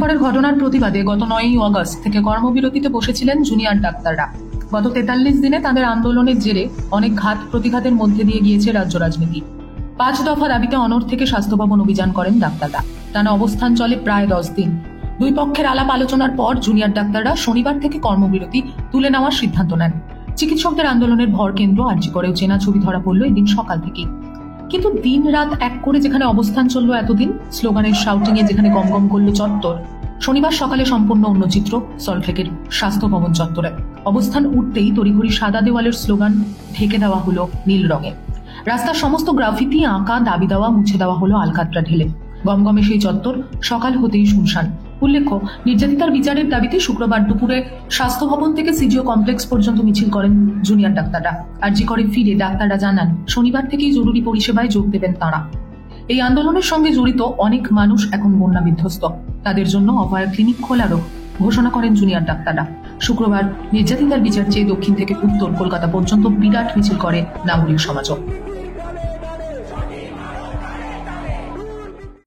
করের ঘটনার প্রতিবাদে গত 9ই আগস্ট থেকে কর্মবিরতিতে বসেছিলেন জুনিয়র ডাক্তাররা। গত 43 দিনে তাদের আন্দোলনের জেরে অনেক ঘাত প্রতিঘাতের মধ্যে দিয়ে গিয়েছে রাজ্য রাজনীতি। 5 দফা দাবিতে অনড় থেকে স্বাস্থ্য ভবন অভিযান করেন ডাক্তাররা। টানা অবস্থান চলে প্রায় 10 দিন। দুই পক্ষের আলাপ আলোচনার পর জুনিয়র ডাক্তাররা শনিবার থেকে কর্মবিরতি তুলে নেওয়ার সিদ্ধান্ত নেন। চিকিৎসকদের আন্দোলনের ভর কেন্দ্র আরজি করেও চেনা ছবি ধরা পড়ল এদিন সকাল থেকেই। কিন্তু দিন রাত এক করে যেখানে অবস্থান চলল এতদিন, স্লোগানের শাউটিং এ যেখানে গমগম করল চত্বর, শনিবার সকালে সম্পূর্ণ অন্য চিত্র সল্টলেকের স্বাস্থ্য ভবন চত্বরে। অবস্থান উঠতেই তড়িঘড়ি সাদা দেওয়ালের স্লোগান ঢেকে দেওয়া হলো নীল রঙে। রাস্তার সমস্ত গ্রাফিতি আঁকা, দাবি দেওয়া মুছে দেওয়া হলো আলকাতরা ঢেলে। গমগমে সেই চত্বর সকাল হতেই শুনশান। উল্লেখ্য, নির্যাতিতার বিচারের দাবিতে শুক্রবার দুপুরে স্বাস্থ্য ভবন থেকে সিজিও কমপ্লেক্স পর্যন্ত মিছিল করেন জুনিয়র ডাক্তাররা। আরজি করে ফিরে ডাক্তাররা জানান, শনিবার থেকেই জরুরি পরিষেবায় যোগ দেবেন তাঁরা। এই আন্দোলনের সঙ্গে জড়িত অনেক মানুষ এখন বন্যা বিধ্বস্ত। তাদের জন্য অভয়া ক্লিনিক খোলারও ঘোষণা করেন জুনিয়র ডাক্তাররা। শুক্রবার নির্যাতিতার বিচার চেয়ে দক্ষিণ থেকে উত্তর কলকাতা পর্যন্ত বিরাট মিছিল করে নাগরিক সমাজও।